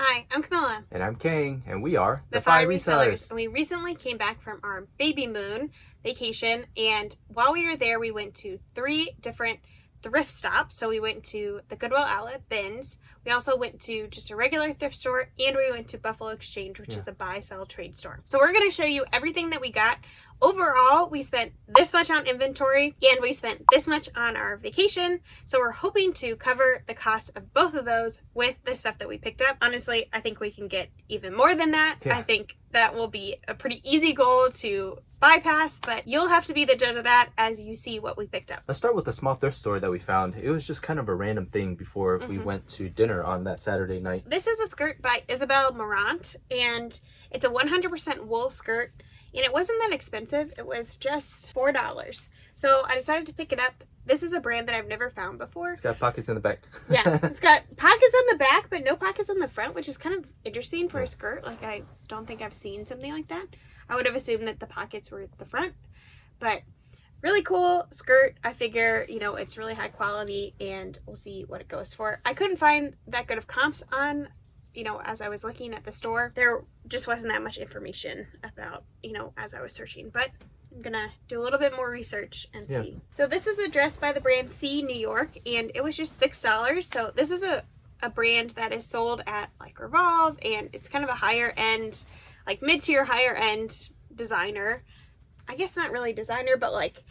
Hi, I'm Camilla. And I'm Kang, and we are the Five Resellers. And we recently came back from our baby moon vacation, and while we were there, we went to 3 different thrift stops. So we went to the Goodwill outlet bins, we also went to just a regular thrift store, and we went to Buffalo Exchange, which is a buy-sell trade store. So we're going to show you everything that we got. Overall, we spent this much on inventory and we spent this much on our vacation. So we're hoping to cover the cost of both of those with the stuff that we picked up. Honestly, I think we can get even more than that. Yeah. I think that will be a pretty easy goal to bypass, but you'll have to be the judge of that as you see what we picked up. Let's start with the small thrift store that we found. It was just kind of a random thing before we went to dinner on that Saturday night. This is a skirt by Isabel Marant, and it's a 100% wool skirt. And it wasn't that expensive. It was just $4. So I decided to pick it up. This is a brand that I've never found before. It's got pockets in the back. Yeah, it's got pockets on the back, but no pockets on the front, which is kind of interesting for a skirt. Like, I don't think I've seen something like that. I would have assumed that the pockets were at the front. But really cool skirt. I figure, you know, it's really high quality, and we'll see what it goes for. I couldn't find that good of comps on, you know, as I was looking at the store. There just wasn't that much information about, you know, as I was searching, but I'm gonna do a little bit more research and see. So this is a dress by the brand C New York, and it was just $6. So this is a brand that is sold at like Revolve, and it's kind of a higher end, like mid-tier higher end designer. I guess not really designer, but like,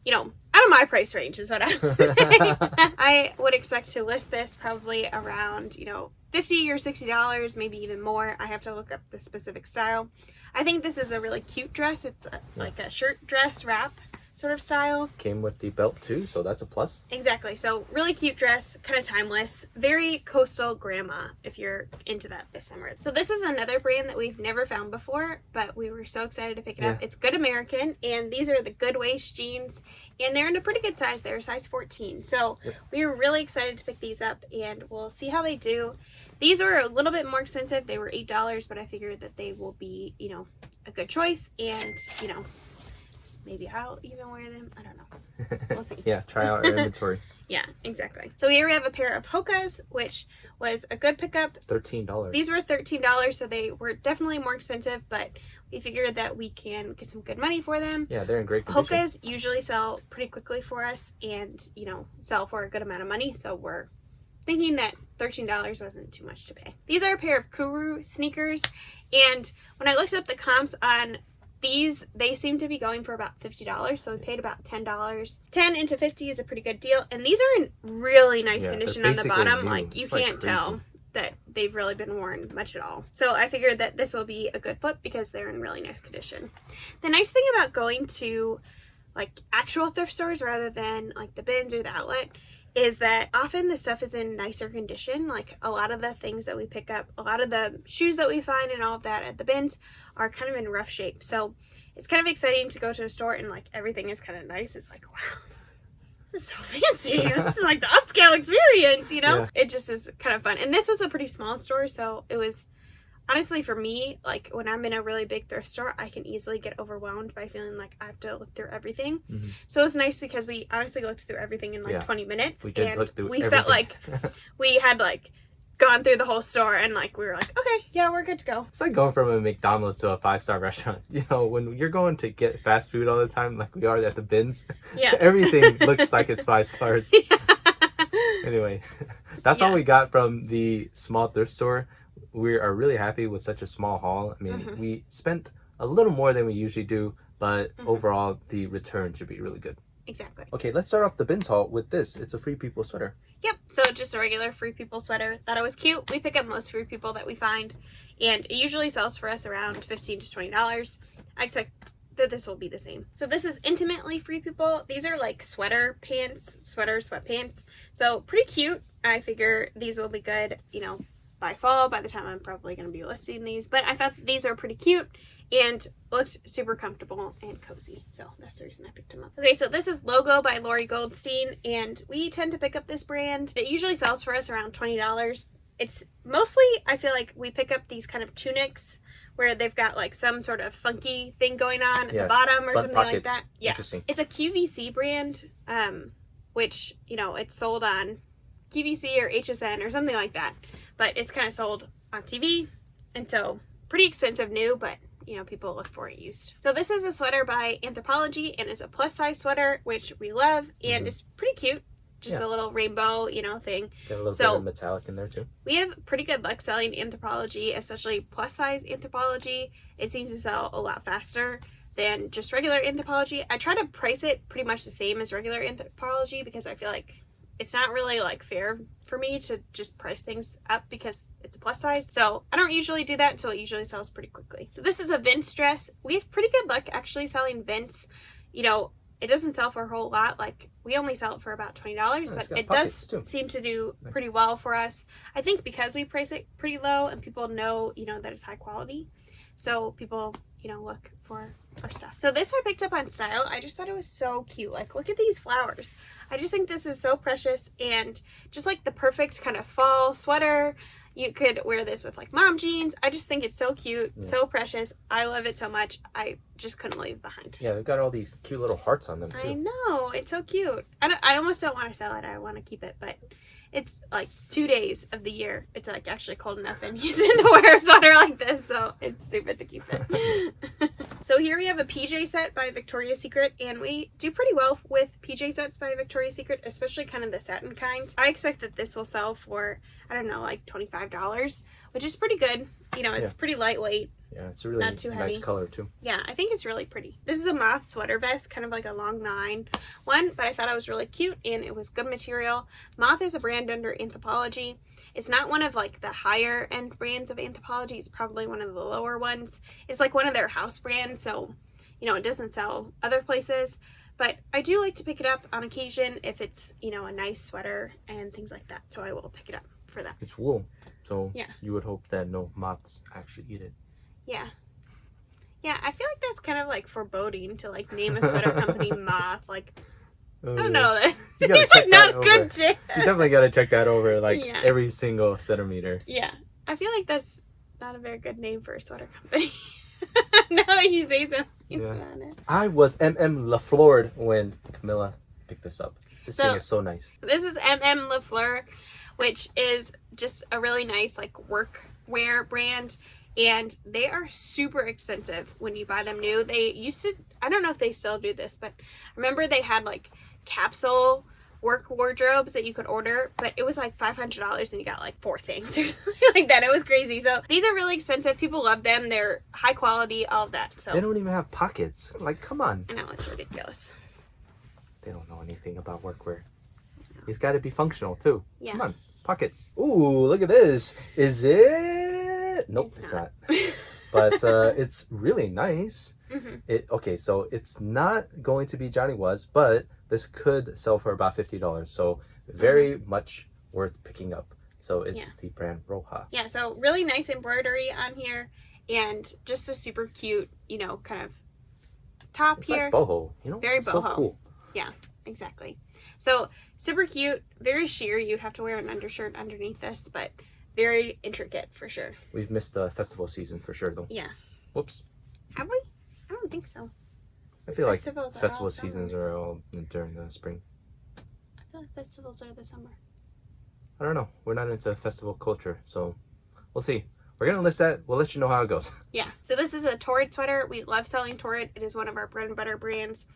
you know, out of my price range is what I would say. I would expect to list this probably around, you know, $50 or $60, maybe even more. I have to look up the specific style. I think this is a really cute dress. It's like a shirt dress wrap sort of style. Came with the belt too, so that's a plus. Exactly. So really cute dress, kind of timeless, very coastal grandma if you're into that this summer. So this is another brand that we've never found before, but we were so excited to pick it up. It's Good American, and these are the good waist jeans, and they're in a pretty good size. They're size 14. So we were really excited to pick these up, and we'll see how they do. These were a little bit more expensive. They were $8, but I figured that they will be, you know, a good choice, and, you know, maybe I'll even wear them. I don't know. We'll see. Try out our inventory. Yeah, exactly. So here we have a pair of Hokas, which was a good pickup. $13. These were $13, so they were definitely more expensive, but we figured that we can get some good money for them. Yeah, they're in great condition. Hokas usually sell pretty quickly for us and, you know, sell for a good amount of money, so we're thinking that $13 wasn't too much to pay. These are a pair of Kuru sneakers, and when I looked up the comps on these, they seem to be going for about $50, so we paid about $10. 10 into 50 is a pretty good deal, and these are in really nice condition on the bottom. New. Like, you it's can't tell that they've really been worn much at all. So I figured that this will be a good flip because they're in really nice condition. The nice thing about going to like actual thrift stores rather than like the bins or the outlet is that often the stuff is in nicer condition. Like, a lot of the things that we pick up, a lot of the shoes that we find and all of that at the bins are kind of in rough shape. So it's kind of exciting to go to a store and like everything is kind of nice. It's like, wow, this is so fancy. This is like the upscale experience, you know? It just is kind of fun. And this was a pretty small store, so it was, honestly, for me, like when I'm in a really big thrift store, I can easily get overwhelmed by feeling like I have to look through everything. So it was nice because we honestly looked through everything in like 20 minutes. We did look through everything. Felt like we had like gone through the whole store, and like we were like, okay, yeah, we're good to go. It's like going from a McDonald's to a 5-star restaurant. You know, when you're going to get fast food all the time, like we are at the bins, everything looks like it's 5 stars. Anyway, that's all we got from the small thrift store. We are really happy with such a small haul. I mean, we spent a little more than we usually do, but overall, the return should be really good. Exactly. Okay, let's start off the bins haul with this. It's a Free People sweater. Yep, so just a regular Free People sweater. Thought it was cute. We pick up most Free People that we find, and it usually sells for us around $15 to $20. I expect that this will be the same. So this is Intimately Free People. These are like sweater pants, sweatpants. So pretty cute. I figure these will be good, you know, by fall, by the time I'm probably going to be listing these. But I thought these are pretty cute and looked super comfortable and cozy. So that's the reason I picked them up. Okay, so this is Logo by Lori Goldstein, and we tend to pick up this brand. It usually sells for us around $20. It's mostly, I feel like we pick up these kind of tunics where they've got like some sort of funky thing going on at the bottom or something like that. Yeah, interesting. It's a QVC brand, which, you know, it's sold on QVC or HSN or something like that. But it's kind of sold on TV. And so pretty expensive new, but you know, people look for it used. So this is a sweater by Anthropologie, and it's a plus size sweater, which we love, and it's pretty cute. Just a little rainbow, you know, thing. Got a little bit of metallic in there too. We have pretty good luck selling Anthropologie, especially plus size Anthropologie. It seems to sell a lot faster than just regular Anthropologie. I try to price it pretty much the same as regular Anthropologie because I feel like it's not really like fair for me to just price things up because it's a plus size. So I don't usually do that, so it usually sells pretty quickly. So this is a Vince dress. We have pretty good luck actually selling Vince. You know, it doesn't sell for a whole lot. Like, we only sell it for about $20, but it does seem to do pretty well for us. I think because we price it pretty low and people know, you know, that it's high quality. So people, you know, look for our stuff. So this I picked up on Style. I just thought it was so cute. Like, look at these flowers. I just think this is so precious and just like the perfect kind of fall sweater. You could wear this with like mom jeans. I just think it's so cute, so precious. I love it so much. I just couldn't leave it behind. Yeah, they've got all these cute little hearts on them too. I know, it's so cute. I almost don't want to sell it. I want to keep it, but it's like 2 days of the year. It's like actually cold enough in Houston to wear a sweater like this, so it's stupid to keep it. So here we have a PJ set by Victoria's Secret, and we do pretty well with PJ sets by Victoria's Secret, especially kind of the satin kind. I expect that this will sell for, I don't know, like $25, which is pretty good. You know, it's pretty lightweight. Yeah, it's a really not too heavy. Nice color too. Yeah, I think it's really pretty. This is a moth sweater vest, kind of like a long 9 one, but I thought it was really cute and it was good material. Moth is a brand under Anthropologie. It's not one of like the higher end brands of Anthropologie. It's probably one of the lower ones. It's like one of their house brands, so you know, it doesn't sell other places. But I do like to pick it up on occasion if it's, you know, a nice sweater and things like that. So I will pick it up for that. It's wool, so you would hope that no moths actually eat it. Yeah. Yeah, I feel like that's kind of like foreboding to like name a sweater company Moth. Like, I don't know. You gotta check not good chance. You definitely gotta check that over like every single centimeter. Yeah. I feel like that's not a very good name for a sweater company. Now that you say something about it. I was LaFleur when Camilla picked this up. This thing is so nice. This is LaFleur, which is just a really nice like workwear brand. And they are super expensive when you buy them new. They used to, I don't know if they still do this, but I remember they had like capsule work wardrobes that you could order, but it was like $500 and you got like 4 things or something like that. It was crazy. So these are really expensive. People love them. They're high quality, all of that. So they don't even have pockets. Like, come on. I know, it's ridiculous. They don't know anything about workwear. It's got to be functional too. Yeah. Come on, pockets. Ooh, look at this. Is it? Nope, it's not. But it's really nice. Okay, so it's not going to be Johnny Was, but this could sell for about $50. So very much worth picking up. So it's the brand Roja. Yeah, so really nice embroidery on here and just a super cute, you know, kind of top it's here. Like boho, you know? Very boho. So cool. Yeah, exactly. So super cute, very sheer. You'd have to wear an undershirt underneath this, but very intricate for sure. We've missed the festival season for sure though. Yeah. Whoops. Have we? I don't think so. I feel like festival seasons are all during the spring. I feel like festivals are the summer. I don't know. We're not into festival culture, so we'll see. We're going to list that. We'll let you know how it goes. Yeah. So this is a Torrid sweater. We love selling Torrid. It is one of our bread and butter brands.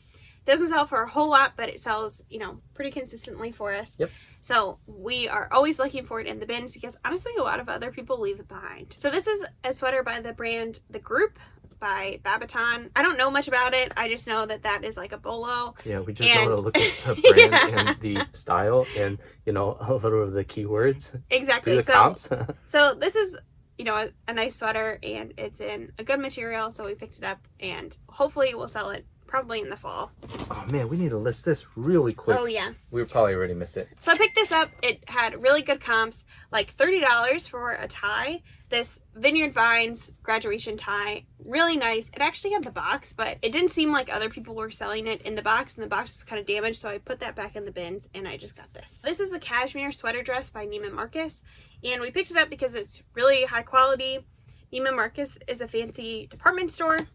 Doesn't sell for a whole lot, but it sells, you know, pretty consistently for us. Yep. So we are always looking for it in the bins because honestly a lot of other people leave it behind. So this is a sweater by the brand The Group by Babaton. I don't know much about it. I just know that that is like a bolo. Yeah, we just know how to look at the brand and the style and, you know, a little of the keywords. Exactly. The comps. So this is, you know, a nice sweater and it's in a good material. So we picked it up and hopefully we'll sell it probably in the fall. Oh man, we need to list this really quick. Oh yeah. We probably already missed it. So I picked this up. It had really good comps, like $30 for a tie. This Vineyard Vines graduation tie, really nice. It actually had the box, but it didn't seem like other people were selling it in the box, and the box was kind of damaged, so I put that back in the bins, and I just got this. This is a cashmere sweater dress by Neiman Marcus, and we picked it up because it's really high quality. Neiman Marcus is a fancy department store.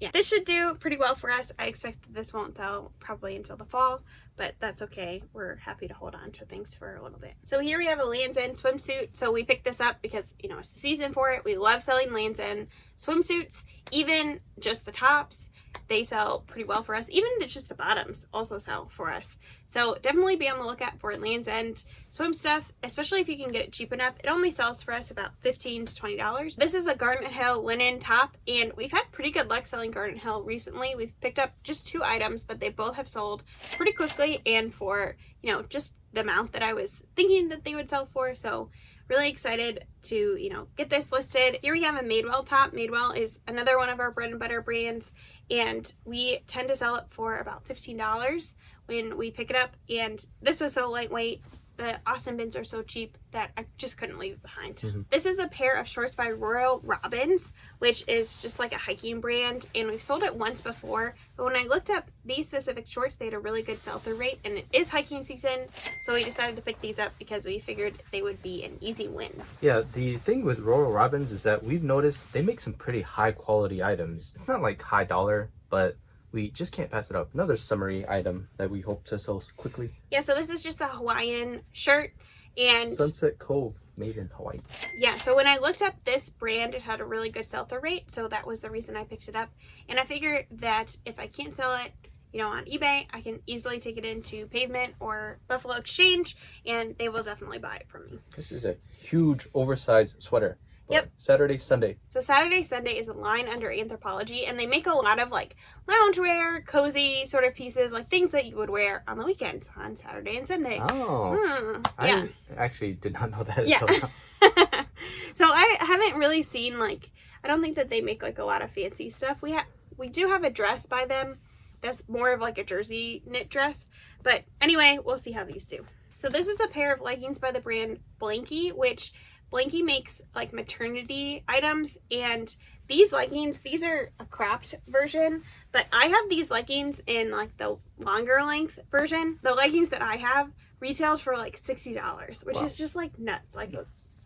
Yeah, this should do pretty well for us. I expect that this won't sell probably until the fall, but that's okay. We're happy to hold on to things for a little bit. So here we have a Lands' End swimsuit. So we picked this up because, you know, it's the season for it. We love selling Lands' End swimsuits, even just the tops. They sell pretty well for us. Even just the bottoms also sell for us. So definitely be on the lookout for Lands' End swim stuff, especially if you can get it cheap enough. It only sells for us about $15 to $20. This is a Garnet Hill linen top, and we've had pretty good luck selling Garnet Hill recently. We've picked up just 2 items, but they both have sold pretty quickly and for, you know, just the amount that I was thinking that they would sell for. So really excited to, you know, get this listed. Here we have a Madewell top. Madewell is another one of our bread and butter brands, and we tend to sell it for about $15 when we pick it up. And this was so lightweight. The Austin bins are so cheap that I just couldn't leave it behind. Mm-hmm. This is a pair of shorts by Royal Robbins, which is just like a hiking brand, and we've sold it once before, but when I looked up these specific shorts, they had a really good sell-through rate, and it is hiking season, so we decided to pick these up because we figured they would be an easy win. Yeah, the thing with Royal Robbins is that we've noticed they make some pretty high quality items. It's not like high dollar, but we just can't pass it up. Another summery item that we hope to sell quickly. Yeah, so this is just a Hawaiian shirt, and Sunset Cove, made in Hawaii. Yeah, so when I looked up this brand, it had a really good sell-through rate, so that was the reason I picked it up. And I figured that if I can't sell it, you know, on eBay, I can easily take it into Pavement or Buffalo Exchange, and they will definitely buy it from me. This is a huge oversized sweater. Yep. Saturday, Sunday. So Saturday, Sunday is a line under Anthropologie, and they make a lot of like loungewear, cozy sort of pieces, like things that you would wear on the weekends on Saturday and Sunday. Oh. Yeah. I actually did not know that until now. So I haven't really seen, like, I don't think that they make like a lot of fancy stuff. We do have a dress by them that's more of like a jersey knit dress, but anyway, we'll see how these do. So this is a pair of leggings by the brand Blankie, which Blankie makes like maternity items, and these leggings, these are a cropped version, but I have these leggings in like the longer length version. The leggings that I have retailed for like $60, which is just like nuts. Like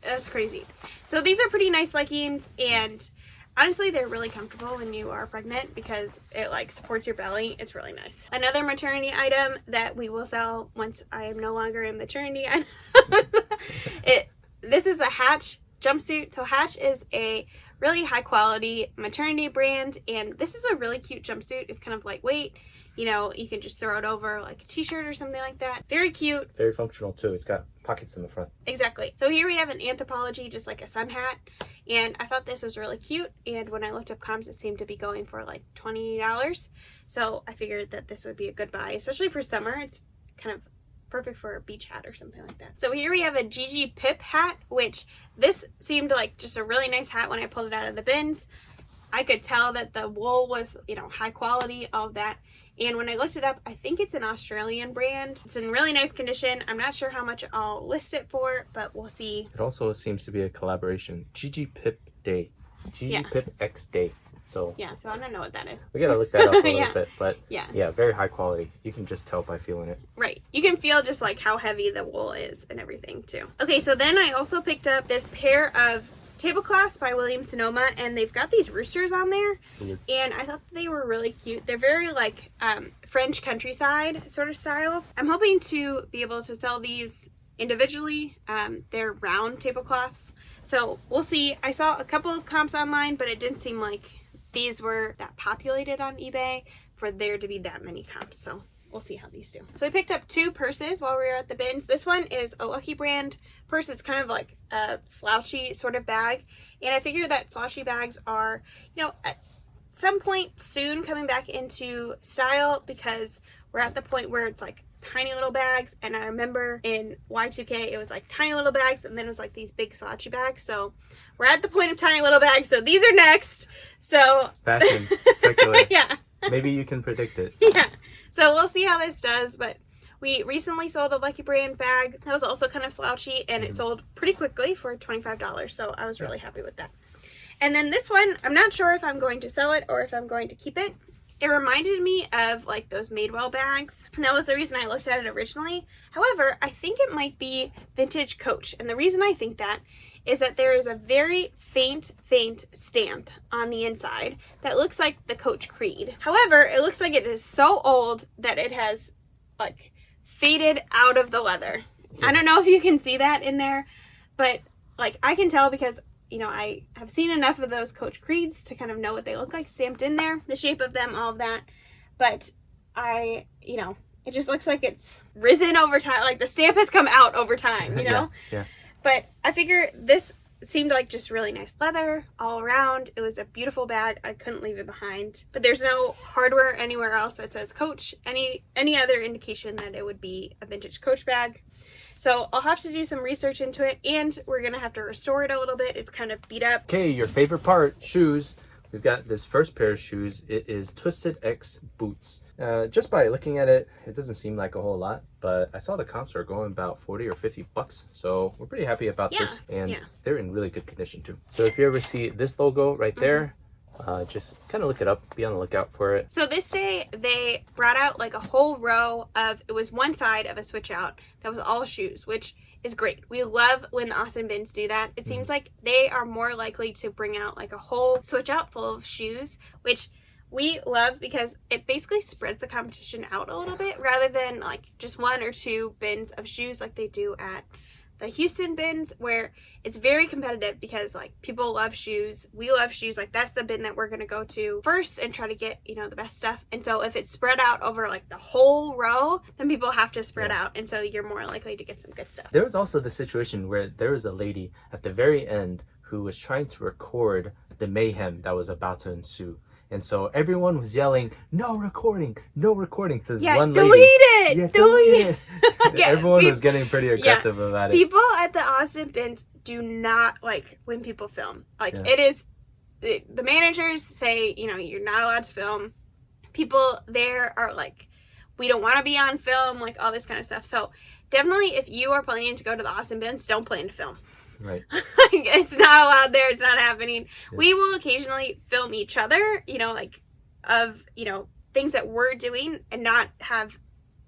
that's crazy. So these are pretty nice leggings, and honestly, they're really comfortable when you are pregnant because it like supports your belly. It's really nice. Another maternity item that we will sell once I am no longer in maternity. This is a Hatch jumpsuit. So Hatch is a really high quality maternity brand, and this is a really cute jumpsuit. It's kind of lightweight. You know, you can just throw it over like a t-shirt or something like that. Very cute. Very functional too. It's got pockets in the front. Exactly. So here we have an Anthropologie, just like a sun hat, and I thought this was really cute, and when I looked up comps, it seemed to be going for like $20. So I figured that this would be a good buy, especially for summer. It's kind of perfect for a beach hat or something like that. So here we have a Gigi Pip hat, which this seemed like just a really nice hat when I pulled it out of the bins. I could tell that the wool was, you know, high quality, all of that. And when I looked it up, I think it's an Australian brand. It's in really nice condition. I'm not sure how much I'll list it for, but we'll see. It also seems to be a collaboration. Gigi Pip Day. Gigi Pip X Day. So yeah, so I don't know what that is. We gotta look that up a little bit, but yeah, very high quality. You can just tell by feeling it. Right. You can feel just like how heavy the wool is and everything too. Okay, so then I also picked up this pair of tablecloths by Williams Sonoma, and they've got these roosters on there, and I thought they were really cute. They're very like French countryside sort of style. I'm hoping to be able to sell these individually. They're round tablecloths, so we'll see. I saw a couple of comps online, but it didn't seem like these were that populated on eBay for there to be that many comps, so we'll see how these do. So I picked up 2 purses while we were at the bins. This one is a Lucky Brand purse. It's kind of like a slouchy sort of bag, and I figure that slouchy bags are, you know, at some point soon coming back into style, because we're at the point where it's like tiny little bags, and I remember in Y2K it was like tiny little bags, and then it was like these big slouchy bags. So we're at the point of tiny little bags, so these are next. So fashion circular. Yeah, maybe you can predict it. Yeah, so we'll see how this does. But we recently sold a Lucky Brand bag that was also kind of slouchy, and it sold pretty quickly for $25, so I was really happy with that. And then this one, I'm not sure if I'm going to sell it or if I'm going to keep it. It reminded me of like those Madewell bags, and that was the reason I looked at it originally. However, I think it might be vintage Coach, and the reason I think that is that there is a very faint stamp on the inside that looks like the Coach Creed. However, it looks like it is so old that it has like faded out of the leather. I don't know if you can see that in there, but like I can tell because, you know, I have seen enough of those Coach Creeds to kind of know what they look like stamped in there, the shape of them, all of that. But you know, it just looks like it's risen over time. Like the stamp has come out over time, you know? Yeah. But I figure this seemed like just really nice leather all around. It was a beautiful bag. I couldn't leave it behind. But there's no hardware anywhere else that says Coach. Any other indication that it would be a vintage Coach bag. So I'll have to do some research into it, and we're going to have to restore it a little bit. It's kind of beat up. Okay, your favorite part, shoes. We've got this first pair of shoes. It is Twisted X boots. Just by looking at it, it doesn't seem like a whole lot, but I saw the comps are going about 40 or 50 bucks. So we're pretty happy about this, and they're in really good condition too. So if you ever see this logo right there, just kind of look it up, be on the lookout for it. So this day they brought out like a whole row of, it was one side of a switch out that was all shoes, which is great. We love when the Austin bins do that. It seems like they are more likely to bring out like a whole switch out full of shoes, which we love because it basically spreads the competition out a little bit rather than like just one or two bins of shoes like they do at the Houston bins, where it's very competitive because like people love shoes, we love shoes. Like that's the bin that we're gonna go to first and try to get, you know, the best stuff. And so if it's spread out over like the whole row, then people have to spread out, and so you're more likely to get some good stuff. There was also the situation where there was a lady at the very end who was trying to record the mayhem that was about to ensue. And so everyone was yelling, no recording to this one lady. Delete it! Yeah, delete it! Everyone was getting pretty aggressive about it. People at the Austin bins do not like when people film. Like it is, the managers say, you know, you're not allowed to film. People there are like, we don't want to be on film, like all this kind of stuff. So definitely if you are planning to go to the Austin bins, don't plan to film. Right. It's not allowed there. It's not happening. Yeah. We will occasionally film each other, you know, like of, you know, things that we're doing and not have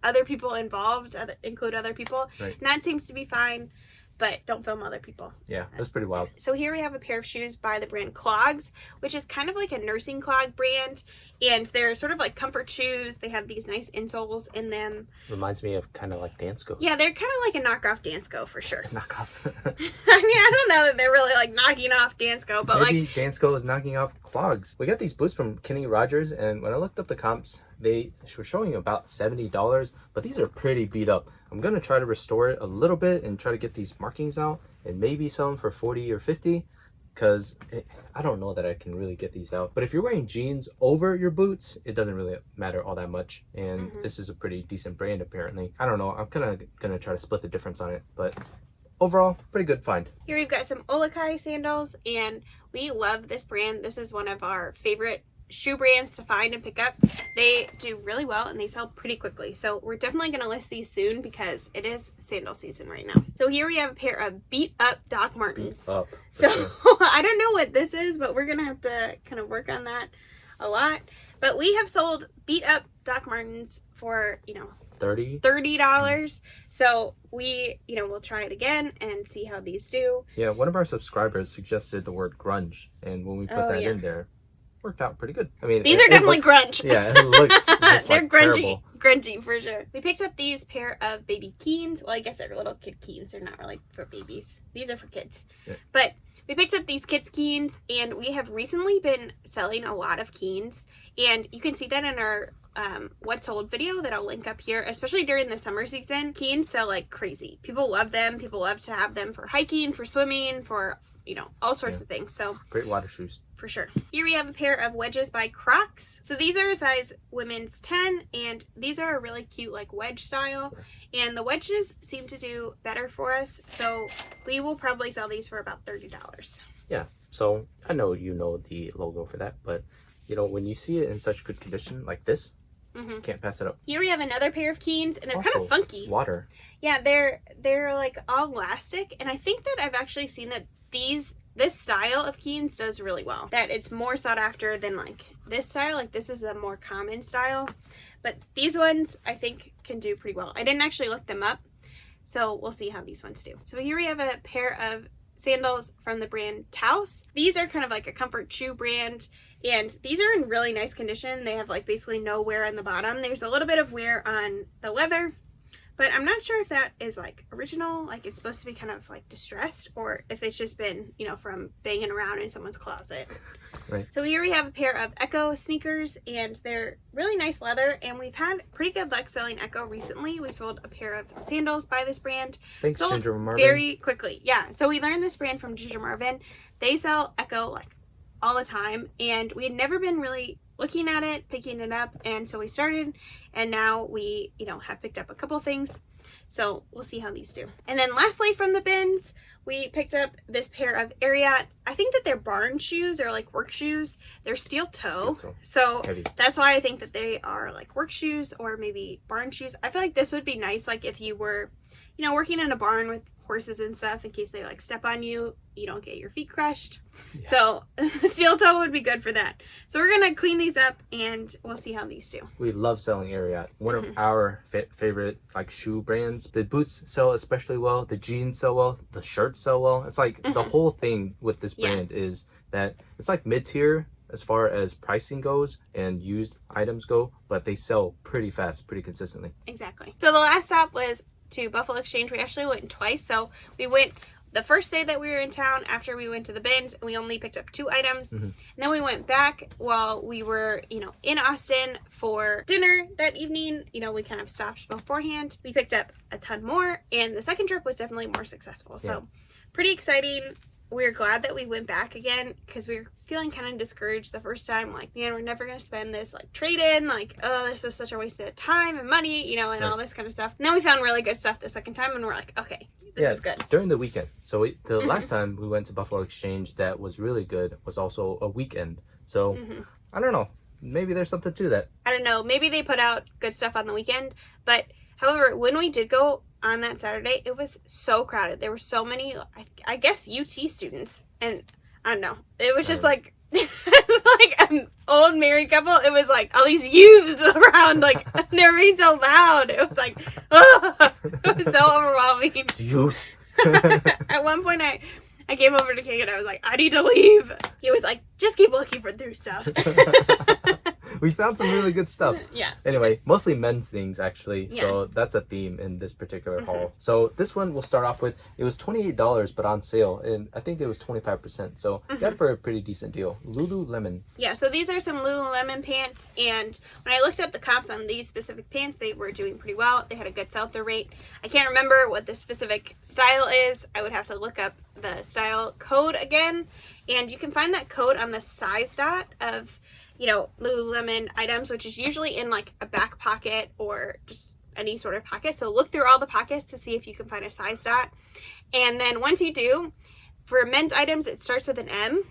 other people involved, include other people. Right. And that seems to be fine, but don't film other people. Yeah, that's pretty wild. So here we have a pair of shoes by the brand Clogs, which is kind of like a nursing clog brand. And they're sort of like comfort shoes. They have these nice insoles in them. Reminds me of kind of like Dansko. Yeah, they're kind of like a knockoff Dansko for sure. Knockoff. I mean, I don't know that they're really like knocking off Dansko, but maybe like Dansko is knocking off Clogs. We got these boots from Kenny Rogers, and when I looked up the comps, they were showing about $70, but these are pretty beat up. I'm gonna try to restore it a little bit and try to get these markings out and maybe sell them for 40 or 50. Because I don't know that I can really get these out. But if you're wearing jeans over your boots, it doesn't really matter all that much. And this is a pretty decent brand apparently. I don't know. I'm kind of going to try to split the difference on it. But overall, pretty good find. Here we've got some Olakai sandals, and we love this brand. This is one of our favorite shoe brands to find and pick up. They do really well and they sell pretty quickly, so we're definitely going to list these soon because it is sandal season right now. So here we have a pair of beat up Doc Martens. Beat up, so sure. I don't know what this is, but we're gonna have to kind of work on that a lot. But we have sold beat up Doc Martens for, you know, $30. So we, you know, we'll try it again and see how these do. Yeah, one of our subscribers suggested the word grunge, and when we put that in there, worked out pretty good. I mean, these are definitely grunge. Yeah, it looks they're like grungy. Grungy for sure. We picked up these pair of baby Keens. Well, I guess they're little kid Keens. They're not really for babies. These are for kids. Yeah. But we picked up these kids Keens, and we have recently been selling a lot of Keens, and you can see that in our what sold video that I'll link up here. Especially during the summer season, Keens sell like crazy. People love them. People love to have them for hiking, for swimming, for, you know, all sorts of things. So great water shoes. For sure. Here we have a pair of wedges by Crocs. So these are a size women's 10, and these are a really cute like wedge style. And the wedges seem to do better for us, so we will probably sell these for about $30. Yeah, so I know you know the logo for that, but you know, when you see it in such good condition like this, can't pass it up. Here we have another pair of Keens, and they're kind of funky. Water. Yeah, they're like all elastic, and I think that I've actually seen that this style of Keens does really well. That it's more sought after than like this style. Like this is a more common style. But these ones I think can do pretty well. I didn't actually look them up, so we'll see how these ones do. So here we have a pair of sandals from the brand Taos. These are kind of like a comfort shoe brand, and these are in really nice condition. They have like basically no wear on the bottom. There's a little bit of wear on the leather, but I'm not sure if that is like original, like it's supposed to be kind of like distressed, or if it's just been, you know, from banging around in someone's closet. Right. So here we have a pair of Echo sneakers, and they're really nice leather, and we've had pretty good luck selling Echo recently. We sold a pair of sandals by this brand. Thanks, sold Ginger Marvin. very quickly. Yeah, so we learned this brand from Ginger Marvin. They sell Echo like all the time, and we had never been really looking at it, picking it up, and so we started, and now we, you know, have picked up a couple things. So we'll see how these do. And then lastly from the bins, we picked up this pair of Ariat. I think that they're barn shoes or like work shoes. They're steel toe. So heavy. That's why I think that they are like work shoes or maybe barn shoes. I feel like this would be nice like if you were, you know, working in a barn with horses and stuff, in case they like step on you, you don't get your feet crushed. Yeah. So steel toe would be good for that. So we're gonna clean these up and we'll see how these do. We love selling Ariat. One of our favorite like shoe brands. The boots sell especially well. The jeans sell well. The shirts sell well. It's like the whole thing with this brand is that it's like mid-tier as far as pricing goes and used items go, but they sell pretty fast, pretty consistently. Exactly. So the last stop was to Buffalo Exchange. We actually went twice. So we went the first day that we were in town after we went to the bins, and we only picked up 2 items. And then we went back while we were, you know, in Austin for dinner that evening. You know, we kind of stopped beforehand. We picked up a ton more, and the second trip was definitely more successful. So pretty exciting. We're glad that we went back again because we were feeling kind of discouraged the first time. Like, man, we're never going to spend this like trade-in. Like, oh, this is such a waste of time and money, you know, and all this kind of stuff. And then we found really good stuff the second time, and we're like, okay, this is good. During the weekend. So the last time we went to Buffalo Exchange that was really good was also a weekend. So I don't know. Maybe there's something to that. I don't know. Maybe they put out good stuff on the weekend. But however, when we did go on that Saturday, it was so crowded. There were so many, I guess, UT students. And I don't know. It was just like, it was like an old married couple. It was like all these youths around, like, they're being so loud. It was like, oh, it was so overwhelming. Youth. At one point, I came over to King and I was like, I need to leave. He was like, just keep looking through stuff. We found some really good stuff. Yeah. Anyway, mostly men's things actually. So that's a theme in this particular haul. So this one we'll start off with. It was $28, but on sale, and I think it was 25%. So got it for a pretty decent deal. Lululemon. Yeah. So these are some Lululemon pants, and when I looked up the comps on these specific pants, they were doing pretty well. They had a good sell-through rate. I can't remember what the specific style is. I would have to look up the style code again, and you can find that code on the size dot of, you know, Lululemon items, which is usually in like a back pocket or just any sort of pocket. So look through all the pockets to see if you can find a size dot. And then once you do, for men's items, it starts with an M.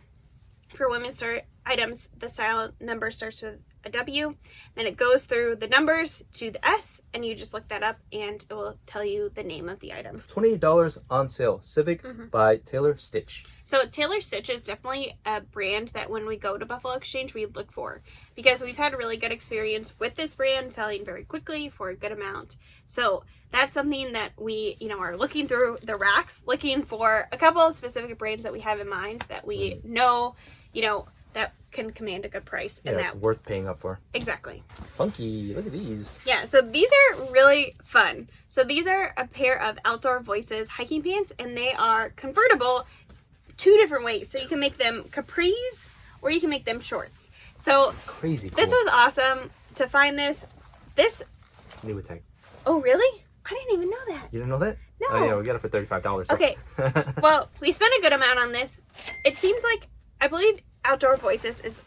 For women's items, the style number starts with a W. Then it goes through the numbers to the S, and you just look that up and it will tell you the name of the item. $28 on sale. Civic by Taylor Stitch. So Taylor Stitch is definitely a brand that when we go to Buffalo Exchange, we look for, because we've had a really good experience with this brand selling very quickly for a good amount. So that's something that we, you know, are looking through the racks, looking for a couple of specific brands that we have in mind that we know, you know, that can command a good price. Yeah, and it's worth paying up for. Exactly. Funky. Look at these. Yeah, so these are really fun. So these are a pair of Outdoor Voices hiking pants, and they are convertible 2 different ways. So you can make them capris or you can make them shorts. So crazy cool. This was awesome to find this. New tag. Oh, really? I didn't even know that. You didn't know that? No. Oh yeah, we got it for $35. So. Okay. Well, we spent a good amount on this. It seems like, I believe Outdoor Voices is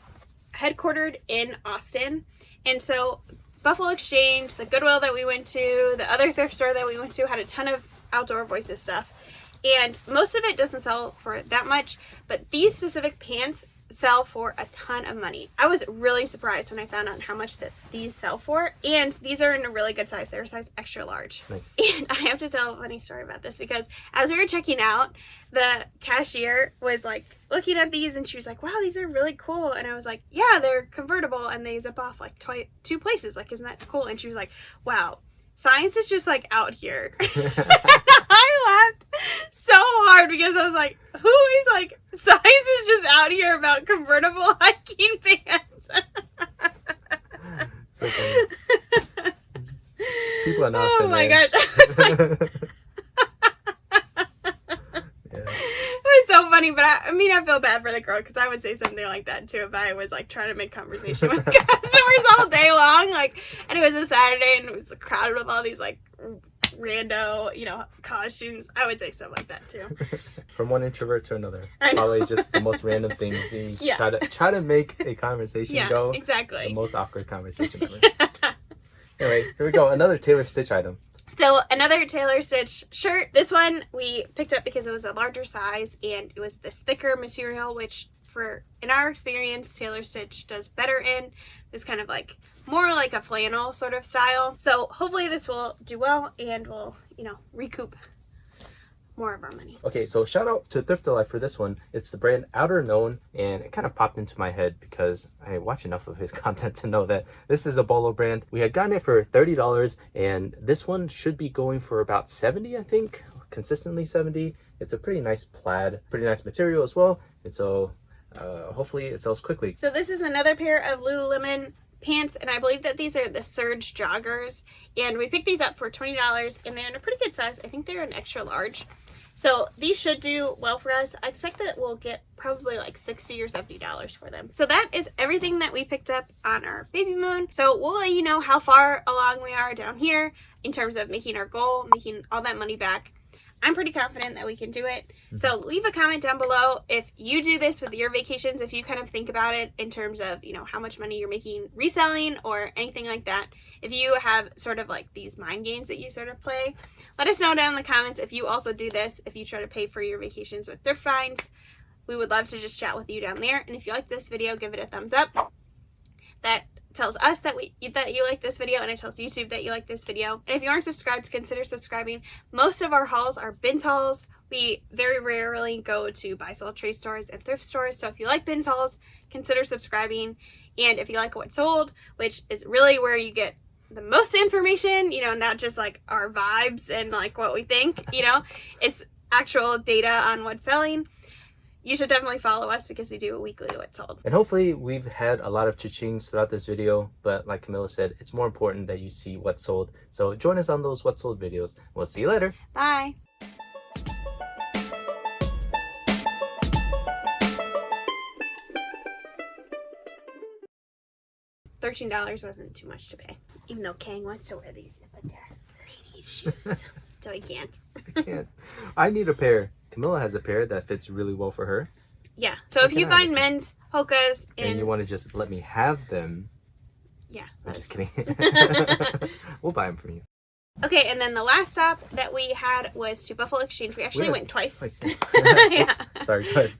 headquartered in Austin. And so Buffalo Exchange, the Goodwill that we went to, the other thrift store that we went to had a ton of Outdoor Voices stuff. And most of it doesn't sell for that much, but these specific pants sell for a ton of money. I was really surprised when I found out how much that these sell for, and these are in a really good size. They're a size extra large. Nice. And I have to tell a funny story about this, because as we were checking out, the cashier was like looking at these and she was like, wow, these are really cool. And I was like, yeah, they're convertible and they zip off like 2 places. Like, isn't that cool? And she was like, wow, science is just like out here. I laughed so hard because I was like, who is like, Size is just out here about convertible hiking pants. So funny. People are innocent. Oh my man. gosh. I was like, Yeah. it was so funny, but I mean, I feel bad for the girl because I would say something like that too if I was like trying to make conversation with customers all day long. Like, and it was a Saturday and it was crowded with all these like rando, you know, costumes. I would say something like that too. From one introvert to another. I know. Probably just the most random things. You Yeah. try to make a conversation Yeah, go. exactly. The most awkward conversation ever. Anyway, here we go. Another Taylor Stitch item. So another Taylor Stitch shirt. This one we picked up because it was a larger size and it was this thicker material, which in our experience, Taylor Stitch does better in this kind of like more like a flannel sort of style. So hopefully this will do well and we'll, you know, recoup more of our money. Okay, so shout out to Thrifted Life for this one. It's the brand Outer Known, and it kind of popped into my head because I watch enough of his content to know that this is a bolo brand. We had gotten it for $30, and this one should be going for about $70, I think. Consistently $70. It's a pretty nice plaid, pretty nice material as well, and so hopefully it sells quickly. So this is another pair of Lululemon pants, and I believe that these are the Surge joggers, and we picked these up for $20, and they're in a pretty good size. I think they're an extra large. So these should do well for us. I expect that we'll get probably like $60 or $70 for them. So that is everything that we picked up on our baby moon. So we'll let you know how far along we are down here in terms of making our goal, making all that money back. I'm pretty confident that we can do it. So leave a comment down below if you do this with your vacations, if you kind of think about it in terms of, you know, how much money you're making reselling or anything like that. If you have sort of like these mind games that you sort of play, let us know down in the comments if you also do this, if you try to pay for your vacations with thrift finds. We would love to just chat with you down there. And if you like this video, give it a thumbs up. That tells us that you like this video, and it tells YouTube that you like this video. And if you aren't subscribed, consider subscribing. Most of our hauls are bins hauls. We very rarely go to buy, sell, trade stores and thrift stores. So if you like bins hauls, consider subscribing. And if you like what's sold, which is really where you get the most information, you know, not just like our vibes and like what we think, you know, it's actual data on what's selling. You should definitely follow us because we do a weekly what's sold. And hopefully we've had a lot of cha-chings throughout this video, but like Camilla said, it's more important that you see what's sold. So join us on those what's sold videos. We'll see you later. Bye. $13 wasn't too much to pay, even though Kang wants to wear these, but they're ladies' shoes, so he can't. I can't. I need a pair. Camilla has a pair that fits really well for her. Yeah. So if you find men's Hokas and you want to just let me have them, yeah, I'm just kidding. We'll buy them for you. Okay, and then the last stop that we had was to Buffalo Exchange. We actually went twice. Yeah. Yeah. Sorry, go ahead.